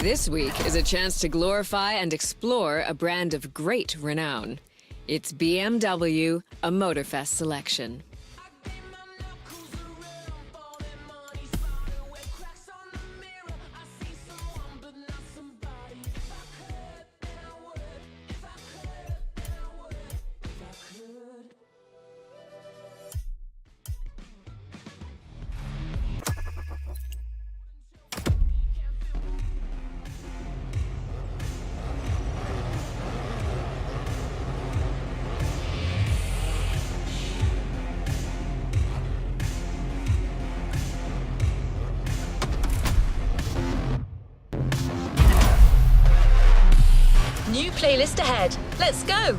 This week is a chance to glorify and explore a brand of great renown. It's BMW, a Motorfest selection. New playlist ahead. Let's go!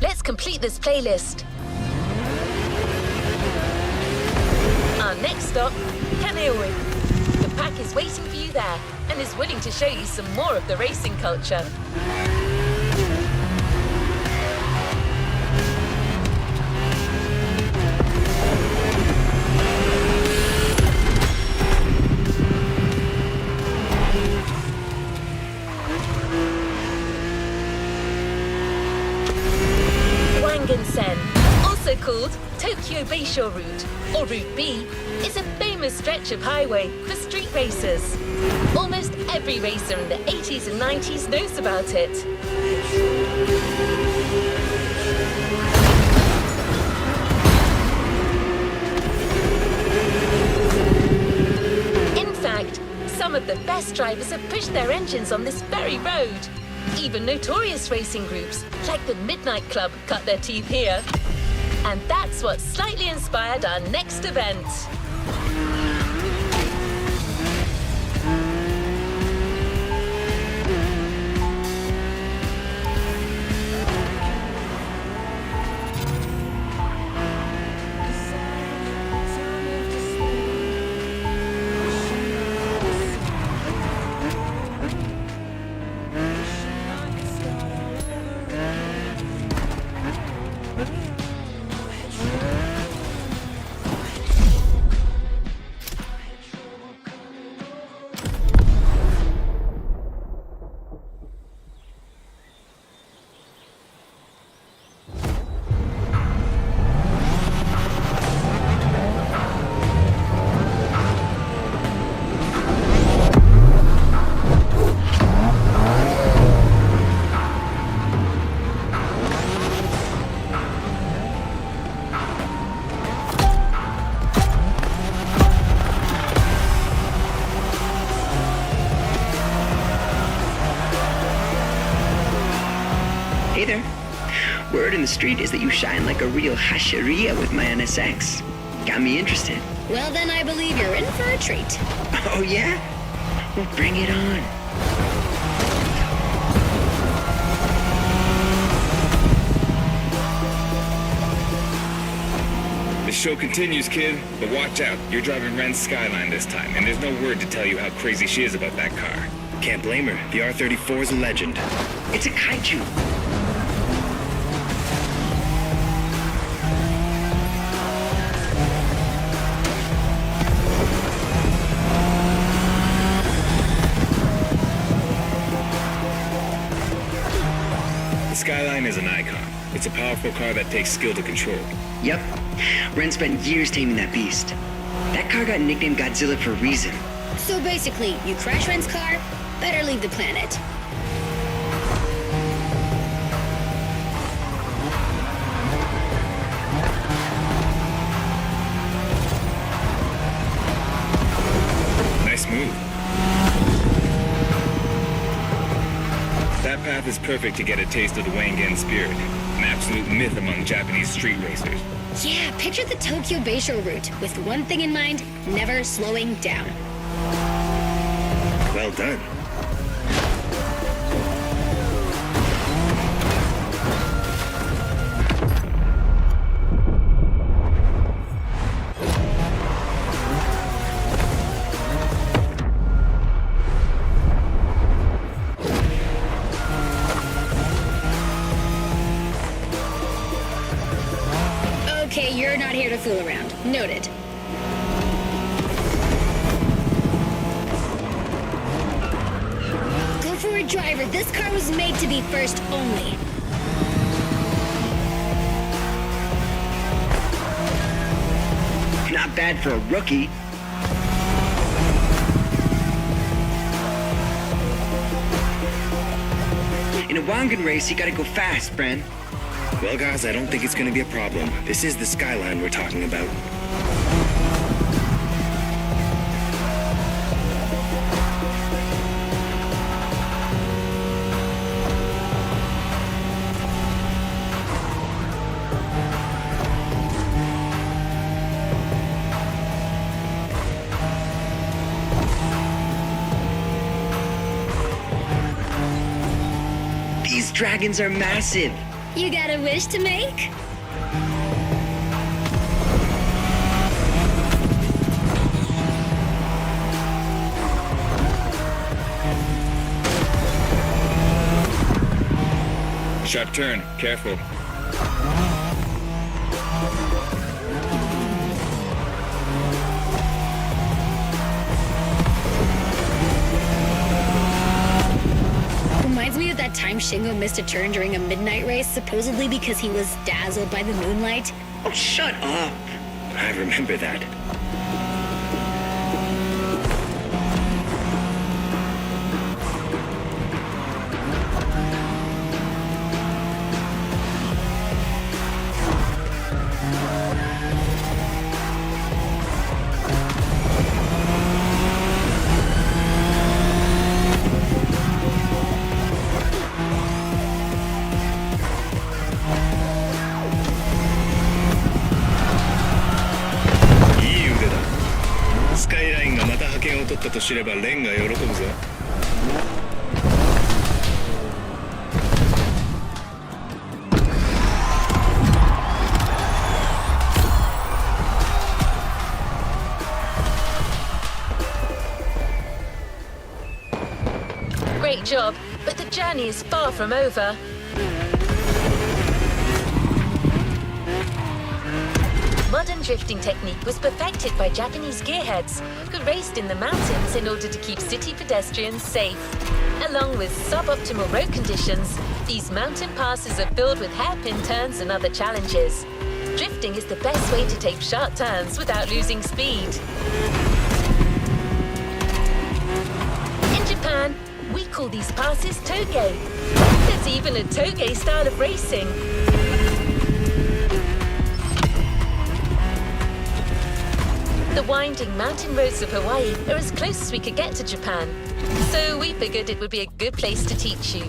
Let's complete this playlist. Our next stop, Kaneohe. The pack is waiting for you there and is willing to show you some more of the racing culture. Also called Tokyo Bayshore Route, or Route B, is a famous stretch of highway for street racers. Almost every racer in the 80s and 90s knows about it. In fact, some of the best drivers have pushed their engines on this very road. Even notorious racing groups, like the Midnight Club, cut their teeth here. And that's what slightly inspired our next event. Hey there. Word in the street is that you shine like a real hasheria with my NSX. Got me interested. Well, then I believe you're in for a treat. Oh, yeah? Well, bring it on. The show continues, kid, but watch out. You're driving Ren's Skyline this time, and there's no word to tell you how crazy she is about that car. Can't blame her. The R34 is a legend. It's a kaiju. The Skyline is an icon. It's a powerful car that takes skill to control. Yep. Ren spent years taming that beast. That car got nicknamed Godzilla for a reason. So basically, you crash Ren's car, better leave the planet. Nice move. That path is perfect to get a taste of the Wangen spirit, an absolute myth among Japanese street racers. Yeah, picture the Tokyo Bayshore route with one thing in mind, never slowing down. Well done. You're not here to fool around. Noted. Go for it, driver. This car was made to be first only. Not bad for a rookie. In a Wangan race, you gotta go fast, friend. Well, guys, I don't think it's gonna be a problem. This is the skyline we're talking about. These dragons are massive. You got a wish to make? Sharp turn. Careful. Reminds me of that time Shingo missed a turn during a midnight race, supposedly because he was dazzled by the moonlight. Oh, shut up. I remember that.いい腕だ。スカイラインがまた覇権を取ったと知ればレンが喜ぶぞ。Great job, but the journey is far from over. Modern drifting technique was perfected by Japanese gearheads who raced in the mountains in order to keep city pedestrians safe. Along with suboptimal road conditions, these mountain passes are filled with hairpin turns and other challenges. Drifting is the best way to take sharp turns without losing speed. In Japan, we call these passes toge. There's even a toge style of racing. The winding mountain roads of Hawaii are as close as we could get to Japan, so we figured it would be a good place to teach you.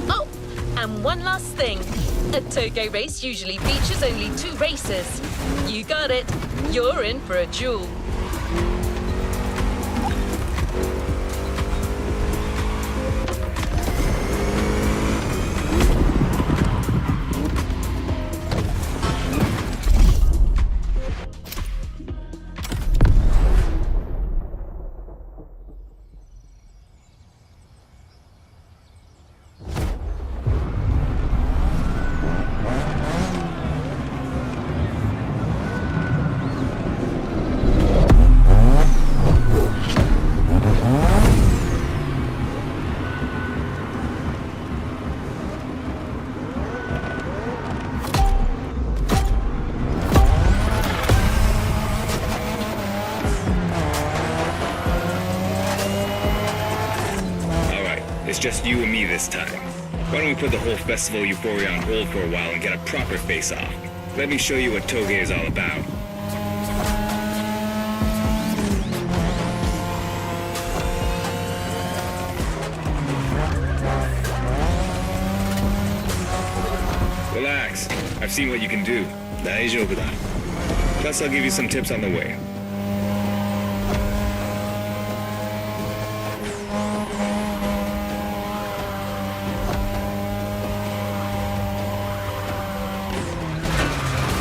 Oh, and one last thing. A toge race usually features only 2 racers. You got it. You're in for a duel. It's just you and me this time. Why don't we put the whole festival euphoria on hold for a while and get a proper face-off? Let me show you what toge is all about. Relax. I've seen what you can do. 大丈夫だ. Plus, I'll give you some tips on the way.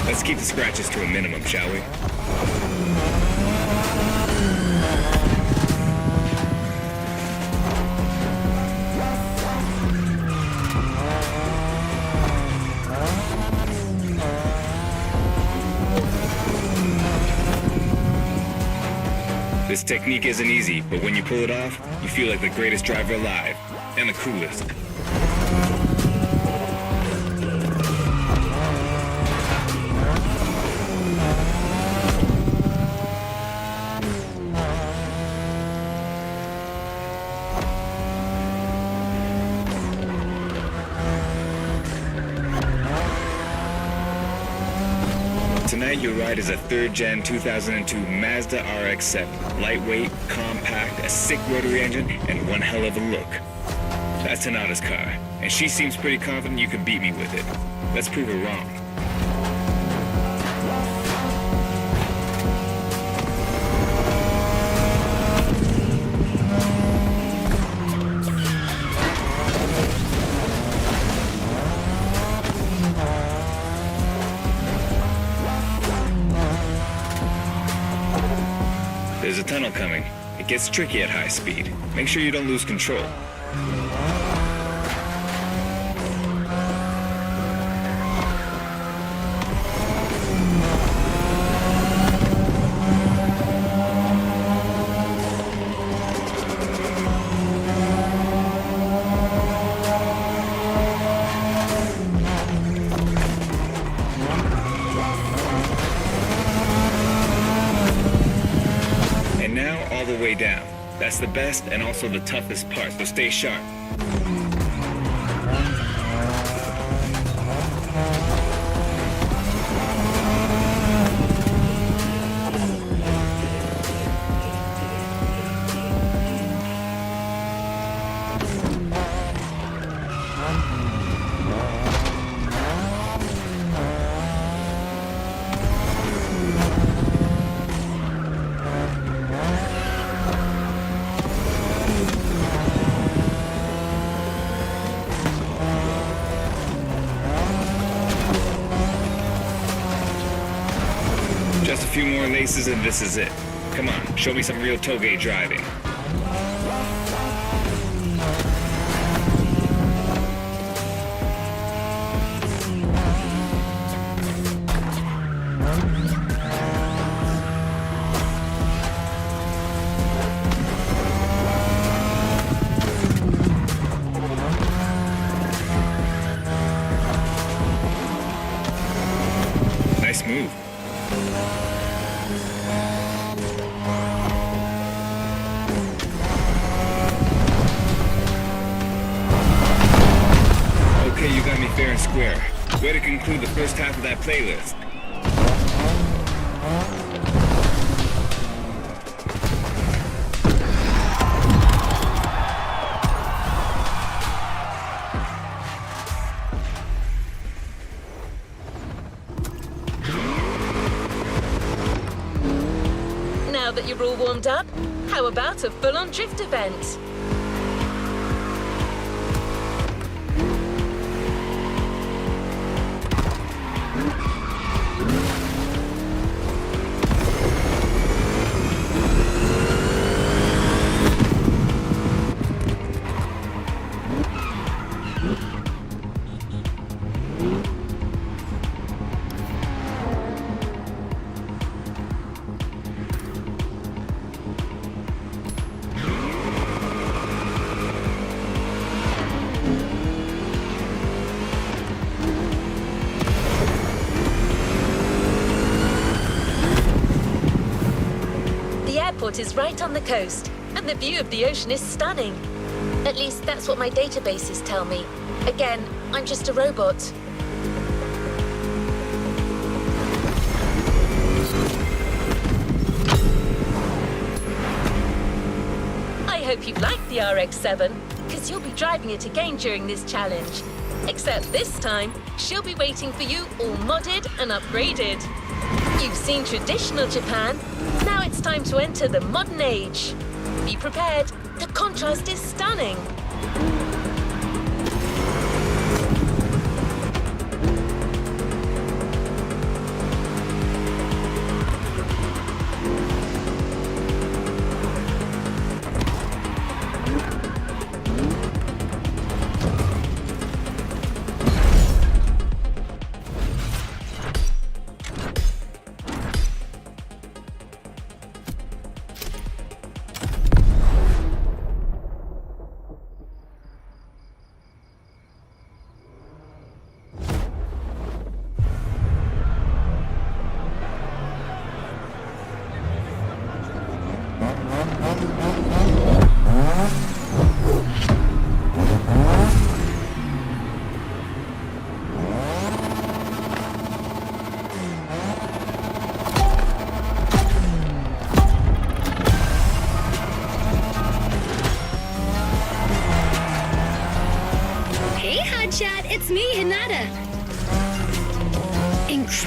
Let's keep the scratches to a minimum, shall we? This technique isn't easy, but when you pull it off, you feel like the greatest driver alive. And the coolest. Tonight your ride is a 3rd Gen 2002 Mazda RX-7. Lightweight, compact, a sick rotary engine, and one hell of a look. That's Tanada's car, and she seems pretty confident you can beat me with it. Let's prove her wrong. There's a tunnel coming. It gets tricky at high speed. Make sure you don't lose control. All the way down. That's the best and also the toughest part, so stay sharp. Just a few more laces and this is it. Come on, show me some real toge driving. Nice move. Okay, you got me fair and square. Way to conclude the first half of that playlist. Now that you're all warmed up, how about a full-on drift event? The airport is right on the coast, and the view of the ocean is stunning. At least that's what my databases tell me. Again, I'm just a robot. I hope you've liked the RX-7, because you'll be driving it again during this challenge. Except this time, she'll be waiting for you all modded and upgraded. You've seen traditional Japan. Now it's time to enter the modern age. Be prepared. The contrast is stunning.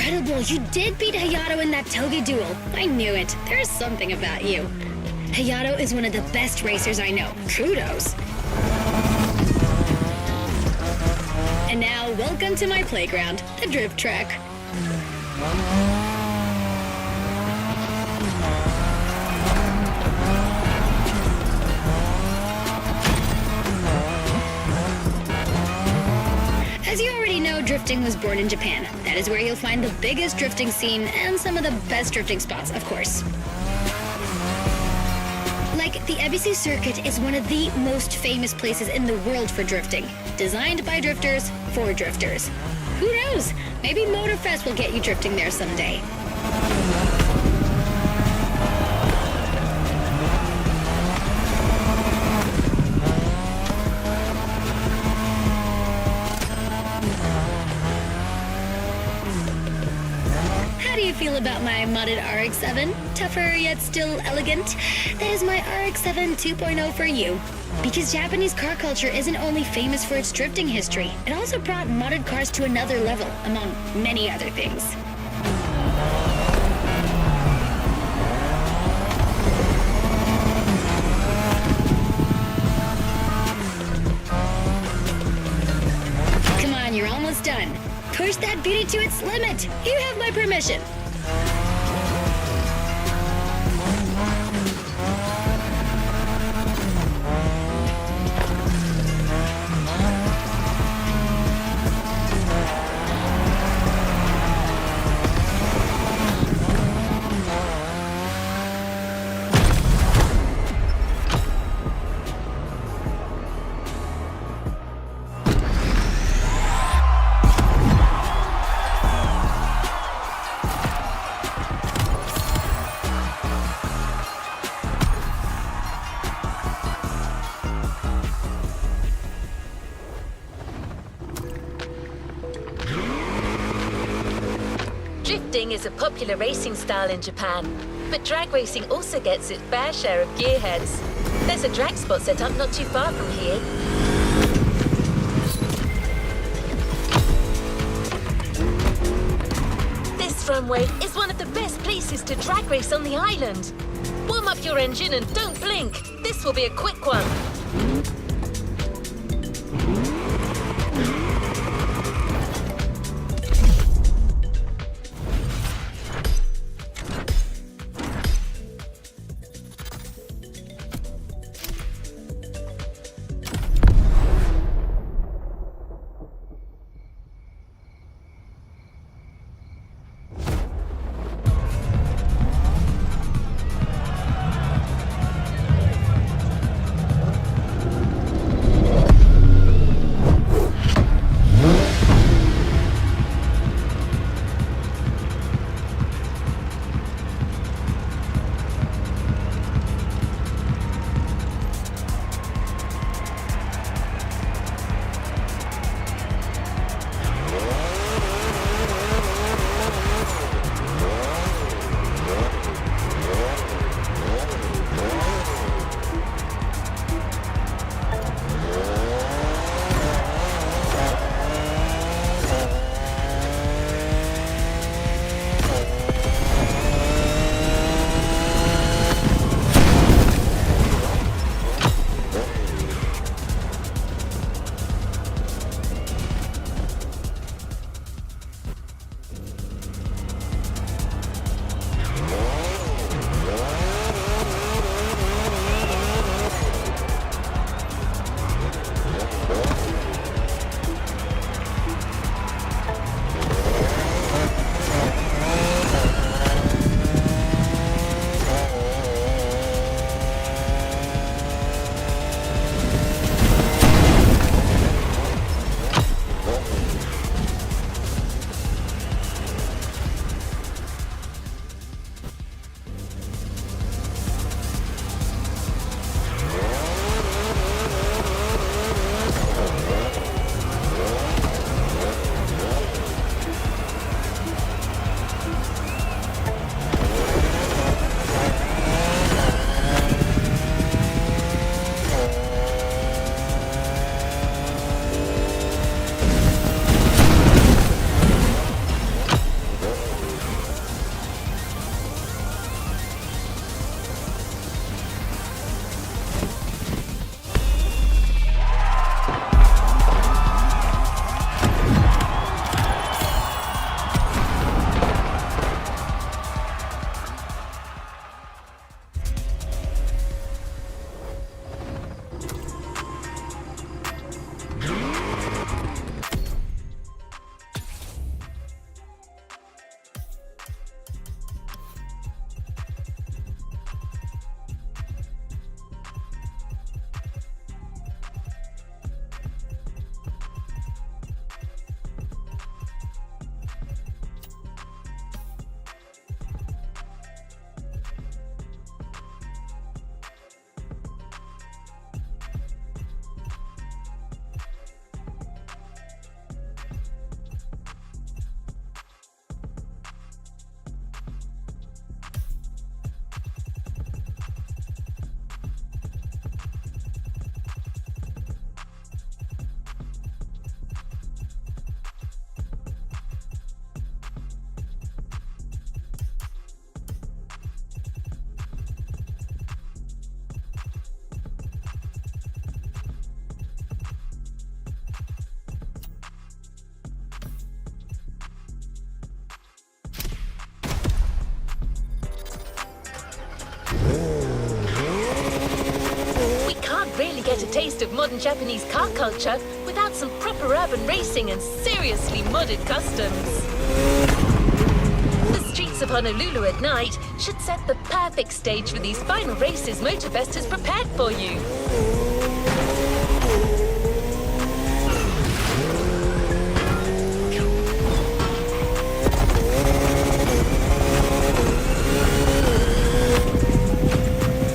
incredible! You did beat Hayato in that toge duel. I knew it. There's something about you. Hayato is one of the best racers I know. Kudos. And now, welcome to my playground, the drift track. As you already know, drifting was born in Japan. That is where you'll find the biggest drifting scene and some of the best drifting spots, of course. Like, the Ep6 circuit is one of the most famous places in the world for drifting. Designed by drifters, for drifters. Who knows? Maybe Motorfest will get you drifting there someday. How do you feel about my modded RX-7? Tougher yet still elegant? That is my RX-7 2.0 for you. Because Japanese car culture isn't only famous for its drifting history, it also brought modded cars to another level, among many other things. Come on, you're almost done. Push that beauty to its limit. You have my permission. Drifting is a popular racing style in Japan, but drag racing also gets its fair share of gearheads. There's a drag spot set up not too far from here. This runway is one of the best places to drag race on the island. Warm up your engine and don't blink. This will be a quick one. really get a taste of modern Japanese car culture without some proper urban racing and seriously modded customs. The streets of Honolulu at night should set the perfect stage for these final races Motorfest has prepared for you.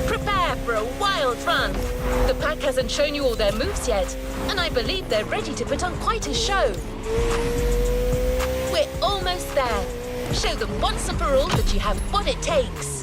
Prepare for a wild run. The pack hasn't shown you all their moves yet, and I believe they're ready to put on quite a show. We're almost there. Show them once and for all that you have what it takes.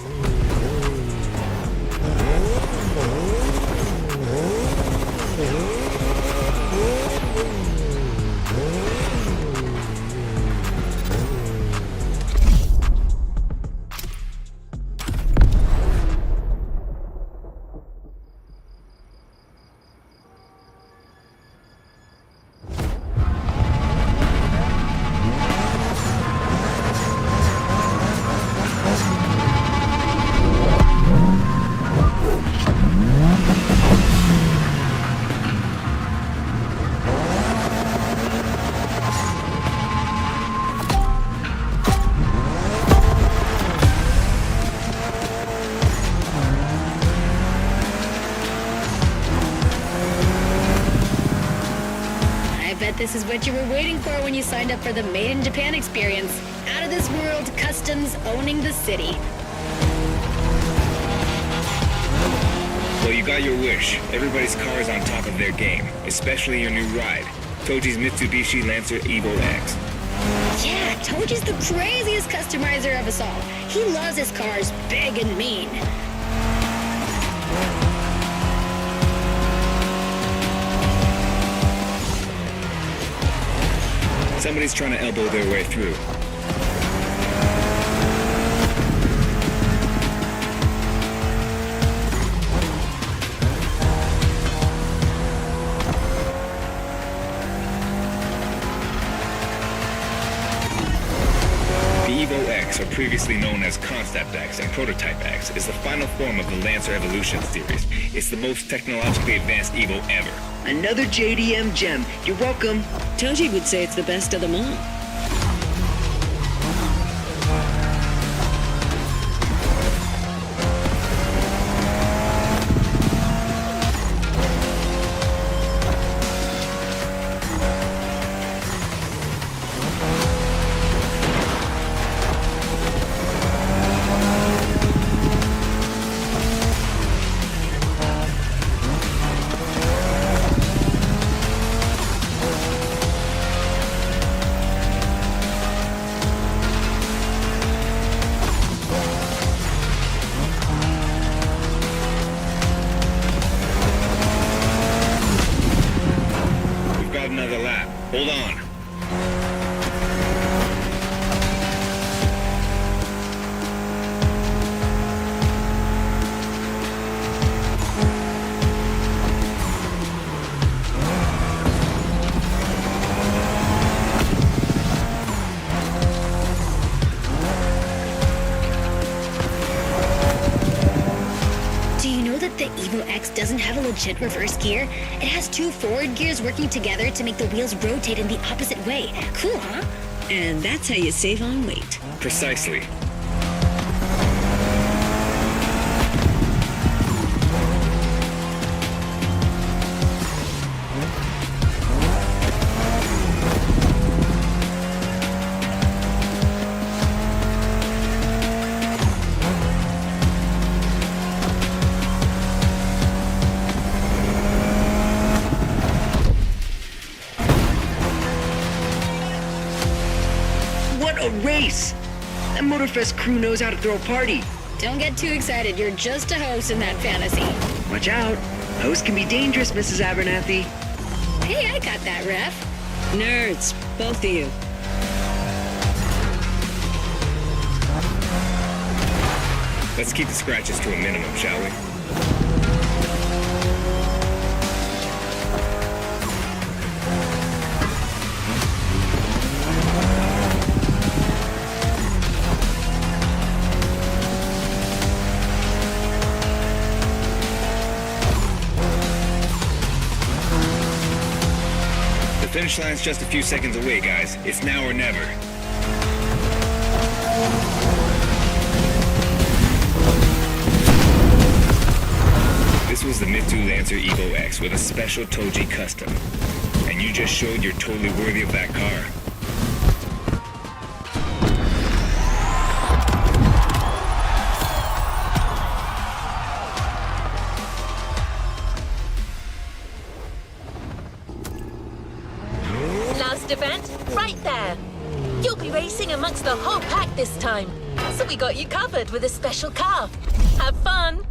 This is what you were waiting for when you signed up for the Made in Japan experience. Out of this world customs owning the city. Well, you got your wish. Everybody's car is on top of their game, especially your new ride, Toji's Mitsubishi Lancer Evo X. Yeah, Toji's the craziest customizer of us all. He loves his cars big and mean. Somebody's trying to elbow their way through. The Evo X, or previously known as Concept X and Prototype X, is the final form of the Lancer Evolution series. It's the most technologically advanced Evo ever. Another JDM gem. You're welcome. Toji would say it's the best of them all. Hold on. The Evo X doesn't have a legit reverse gear. It has two forward gears working together to make the wheels rotate in the opposite way. Cool, huh? And that's how you save on weight. Precisely. A race! That Motorfest crew knows how to throw a party. Don't get too excited. You're just a host in that fantasy. Watch out. Hosts can be dangerous, Mrs. Abernathy. Hey, I got that, Ref. Nerds, both of you. Let's keep the scratches to a minimum, shall we? finish line's just a few seconds away, guys. It's now or never. This was the Mitsu Lancer Evo X with a special Toji custom. And you just showed you're totally worthy of that car. Last event, right there. You'll be racing amongst the whole pack this time. So we got you covered with a special car. Have fun!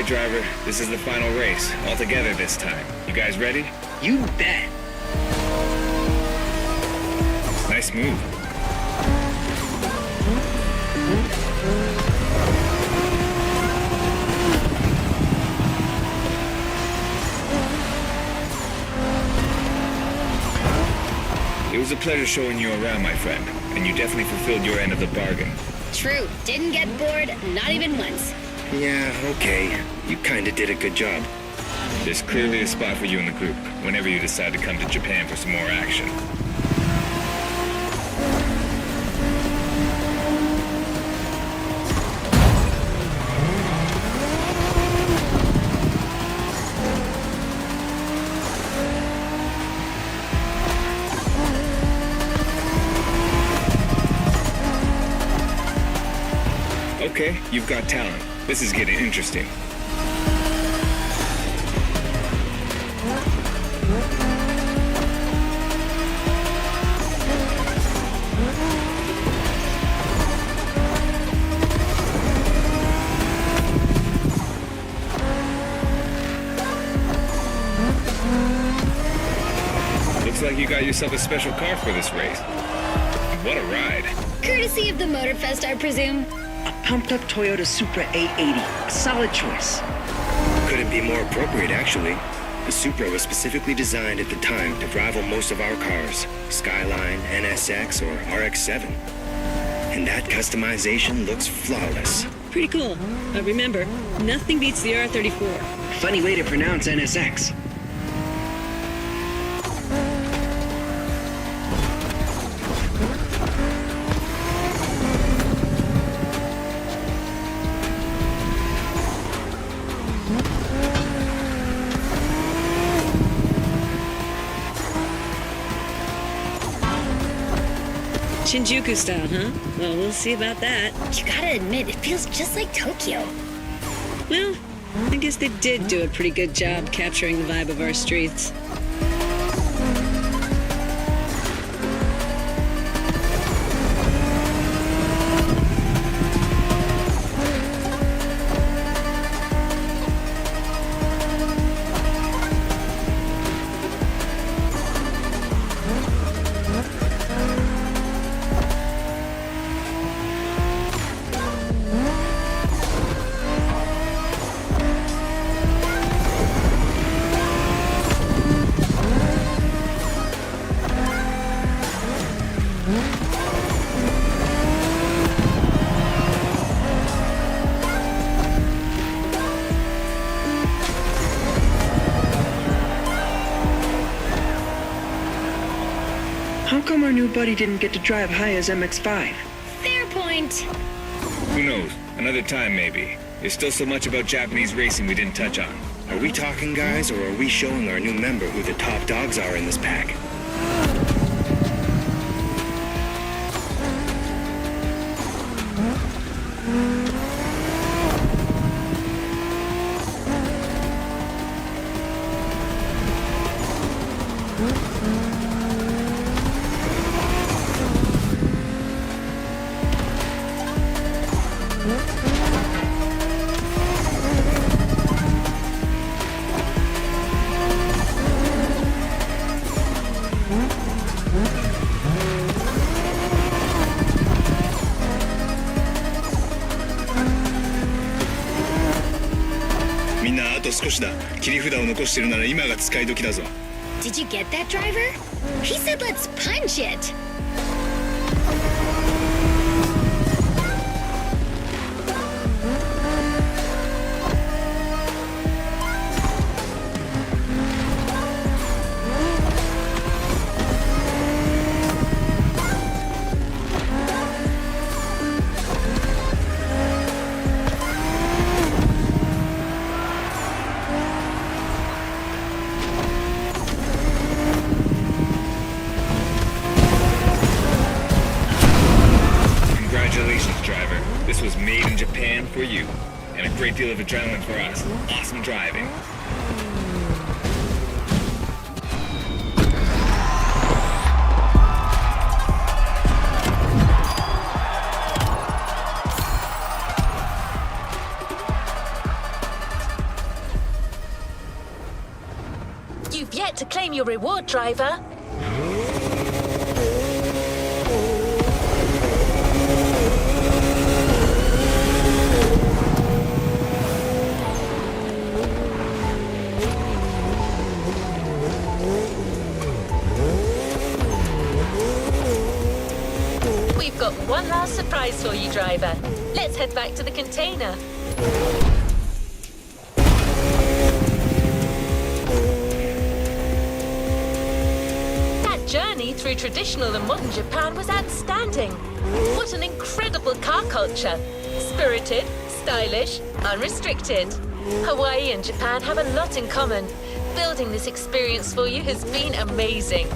Driver, this is the final race, all together this time. You guys ready? You bet. Nice move. It was a pleasure showing you around, my friend, and you definitely fulfilled your end of the bargain. True. Didn't get bored, not even once. Yeah, okay. You kinda did a good job. There's clearly a spot for you in the group, whenever you decide to come to Japan for some more action. Okay, you've got talent. This is getting interesting. Looks like you got yourself a special car for this race. What a ride. Courtesy of the Motorfest, I presume. A pumped-up Toyota Supra 880. A solid choice. Couldn't be more appropriate, actually. The Supra was specifically designed at the time to rival most of our cars, Skyline, NSX, or RX-7. And that customization looks flawless. Pretty cool. But remember, nothing beats the R34. Funny way to pronounce NSX. Shinjuku style, huh? Well, we'll see about that. You gotta admit, it feels just like Tokyo. Well, I guess they did do a pretty good job capturing the vibe of our streets. How come our new buddy didn't get to drive high as MX-5? Fair point. Who knows? Another time, maybe. There's still so much about Japanese racing we didn't touch on. Are we talking, guys, or are we showing our new member who the top dogs are in this pack? みんなあと少しだ。切り札を残してるなら今が使い時だぞ。 Did you get that, driver? He said let's punch it. Congratulations, driver. This was made in Japan for you. And a great deal of adrenaline for us. Awesome driving. You've yet to claim your reward, driver. We've got one last surprise for you, driver. Let's head back to the container. That journey through traditional and modern Japan was outstanding. What an incredible car culture. Spirited, stylish, unrestricted. Hawaii and Japan have a lot in common. Building this experience for you has been amazing.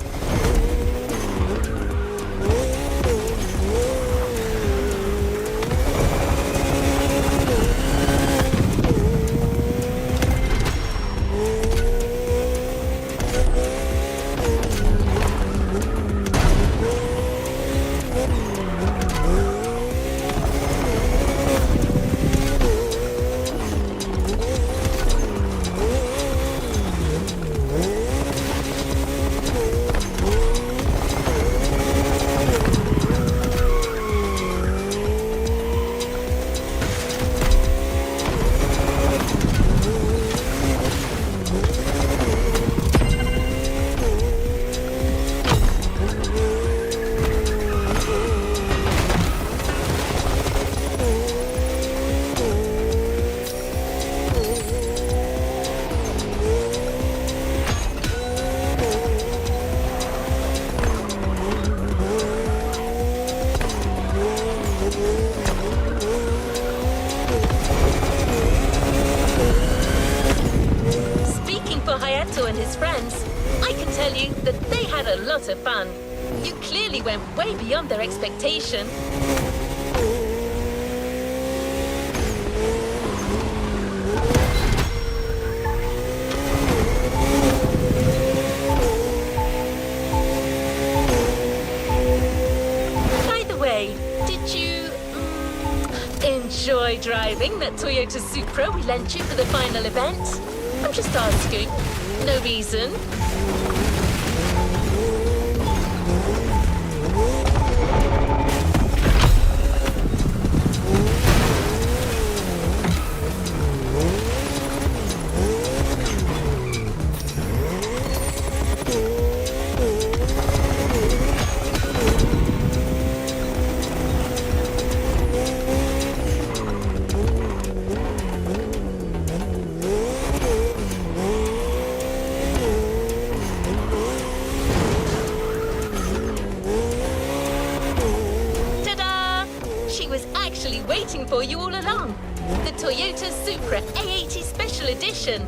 And his friends, I can tell you that they had a lot of fun. You clearly went way beyond their expectation. By the way, did you enjoy driving that Toyota Supra we lent you for the final event? I'm just asking. No reason. Waiting for you all along. The Toyota Supra A80 Special Edition.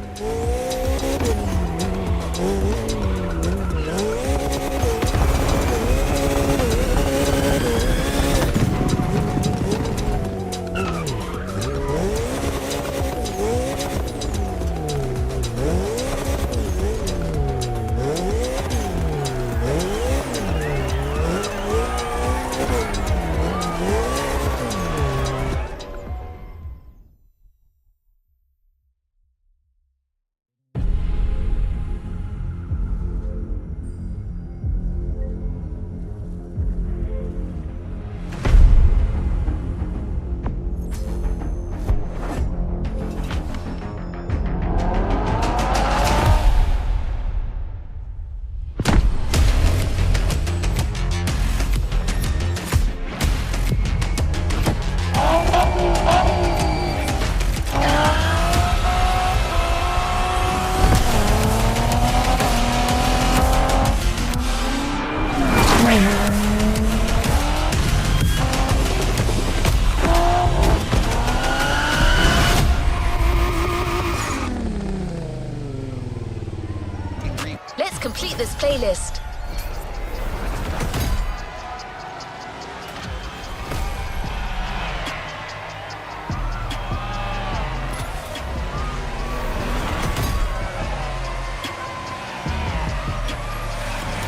playlist.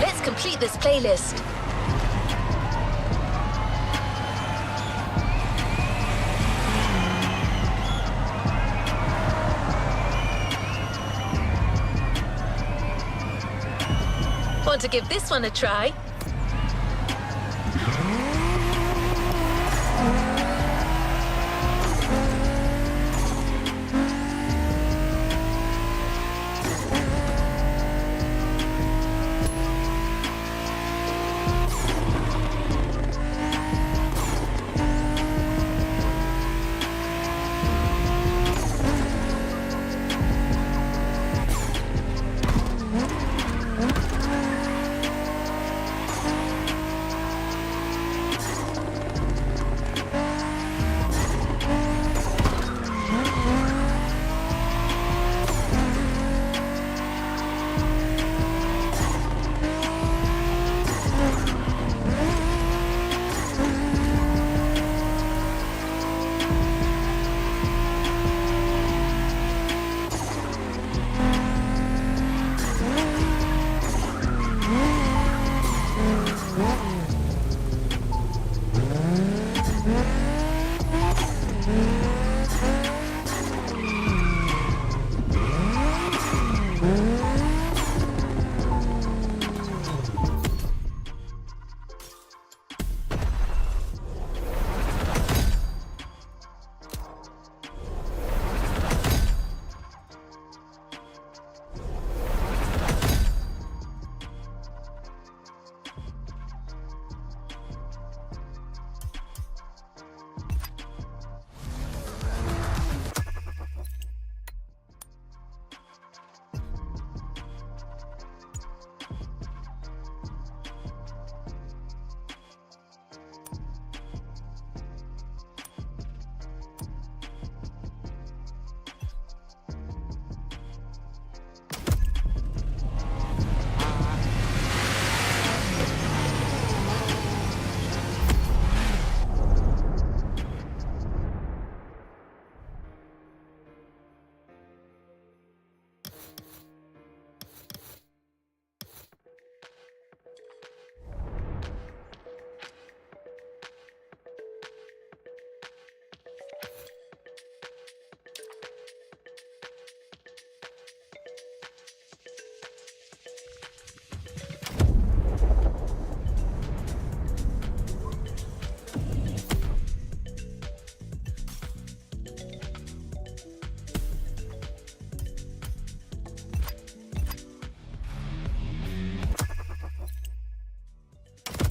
Let's complete this playlist. Want to give this one a try?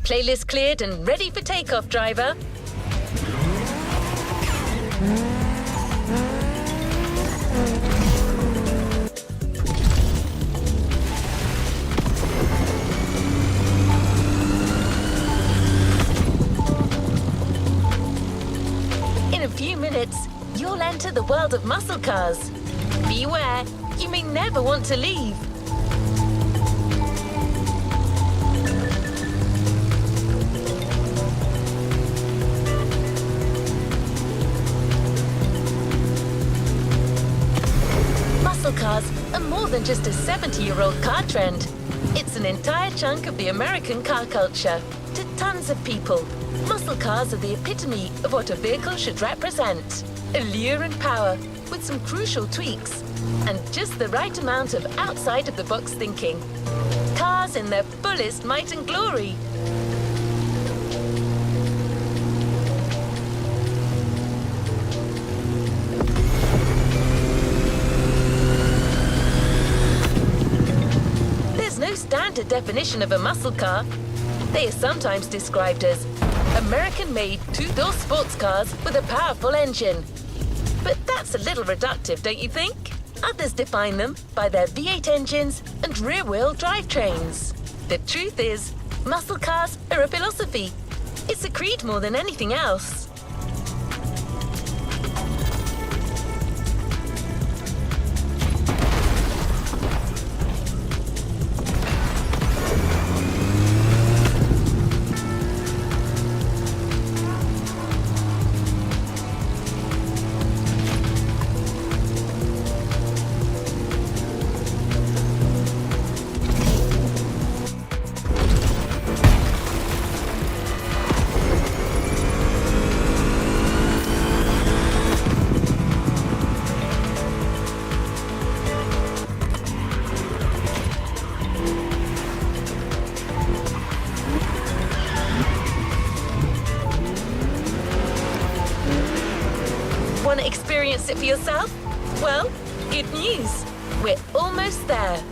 Playlist cleared and ready for takeoff, driver. In a few minutes, you'll enter the world of muscle cars. Beware, you may never want to leave. Muscle cars are more than just a 70-year-old car trend. It's an entire chunk of the American car culture. To tons of people, muscle cars are the epitome of what a vehicle should represent. Allure and power, with some crucial tweaks, and just the right amount of outside-of-the-box thinking. Cars in their fullest might and glory. There's no standard definition of a muscle car. They are sometimes described as American-made two-door sports cars with a powerful engine. But that's a little reductive, don't you think? Others define them by their V8 engines and rear-wheel drivetrains. The truth is, muscle cars are a philosophy. It's a creed more than anything else. Want to experience it for yourself? Well, good news. We're almost there.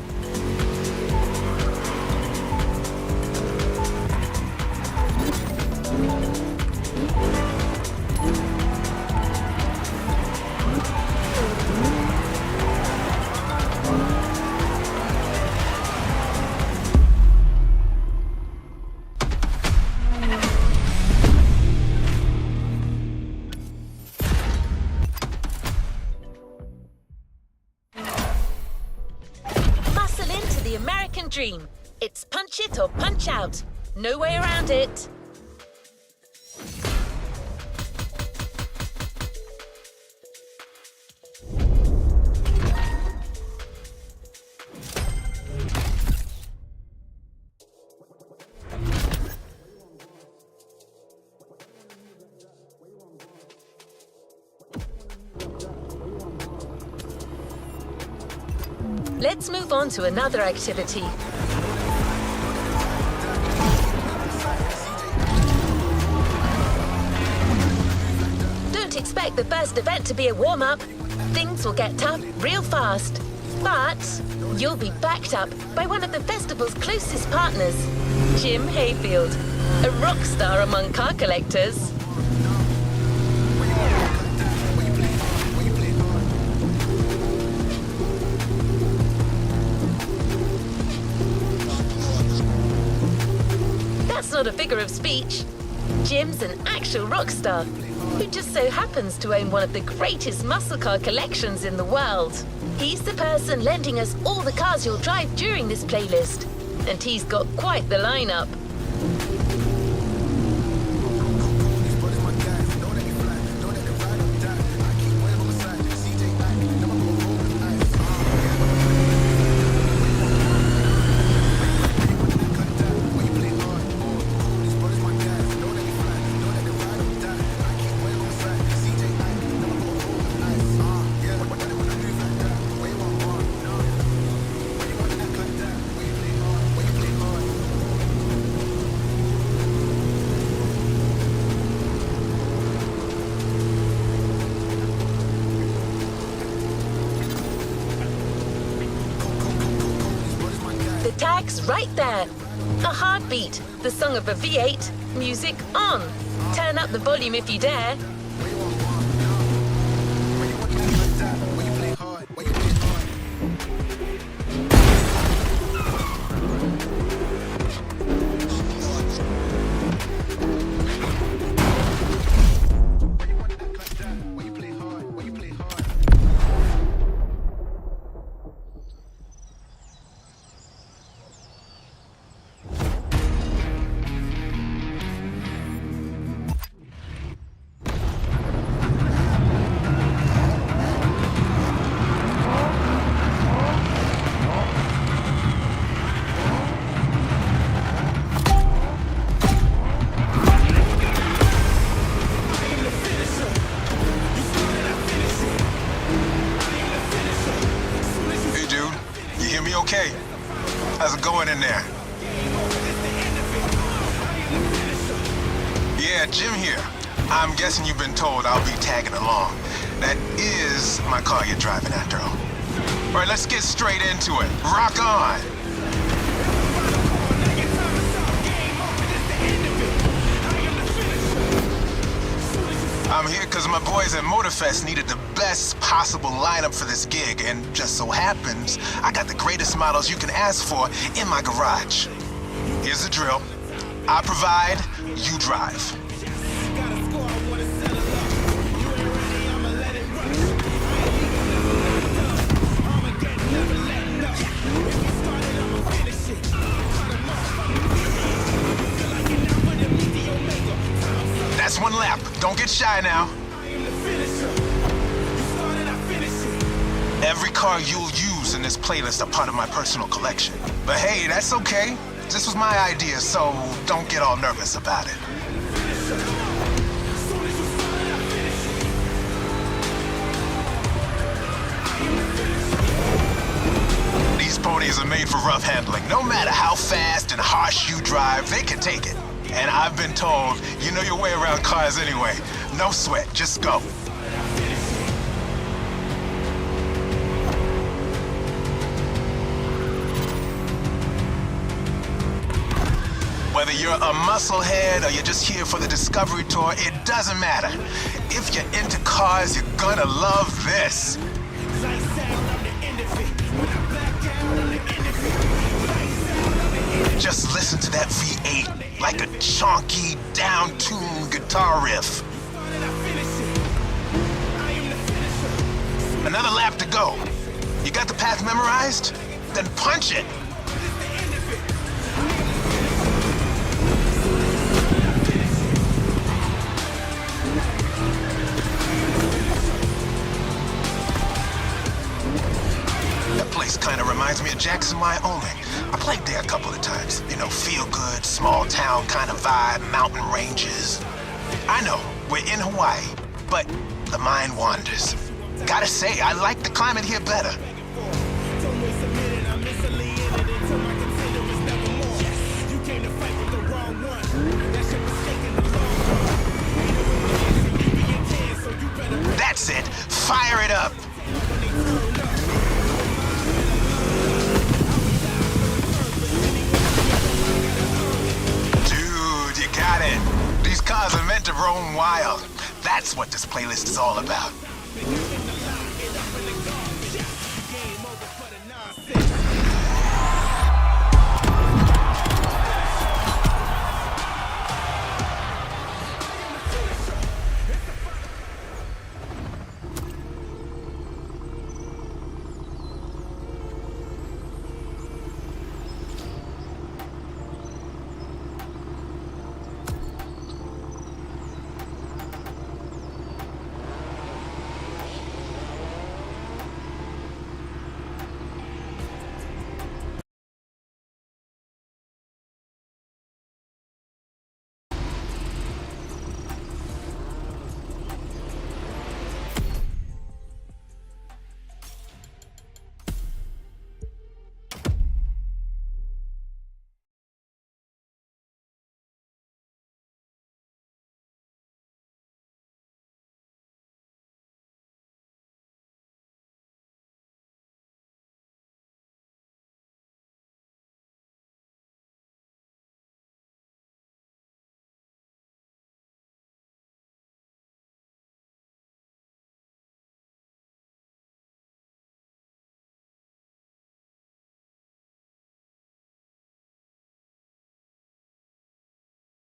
Muscle into the American dream. It's punch it or punch out. No way around it. Let's move on to another activity. Don't expect the first event to be a warm-up. Things will get tough real fast. But you'll be backed up by one of the festival's closest partners, Jim Hayfield, a rock star among car collectors. That's not a figure of speech. Jim's an actual rock star who just so happens to own one of the greatest muscle car collections in the world. He's the person lending us all the cars you'll drive during this playlist, and he's got quite the lineup. Tag's right there. A heartbeat, the song of a V8, music on. Turn up the volume if you dare. Okay. How's it going in there? Yeah, Jim here. I'm guessing you've been told I'll be tagging along. That is my car you're driving after all. All right, let's get straight into it. Rock on! I'm here because my boys at Motorfest needed the best possible lineup for this gig, and just so happens, I got the greatest models you can ask for in my garage. Here's the drill. I provide, you drive. That's one lap. Don't get shy now. Every car you'll use in this playlist are part of my personal collection. But hey, that's okay. This was my idea, so don't get all nervous about it. These ponies are made for rough handling. No matter how fast and harsh you drive, they can take it. And I've been told, you know your way around cars anyway. No sweat, just go. Whether you're a musclehead or you're just here for the discovery tour, it doesn't matter. If you're into cars, you're gonna love this. Just listen to that V8 like a chonky, down-tuned guitar riff. Another lap to go. You got the path memorized? Then punch it. That place kind of reminds me of Jackson, Wyoming. I played there a couple of times. You know, feel good, small town kind of vibe, mountain ranges. I know, we're in Hawaii, but the mind wanders. Gotta say, I like the climate here better. That's it. Fire it up. Dude, you got it. These cars are meant to roam wild. That's what this playlist is all about.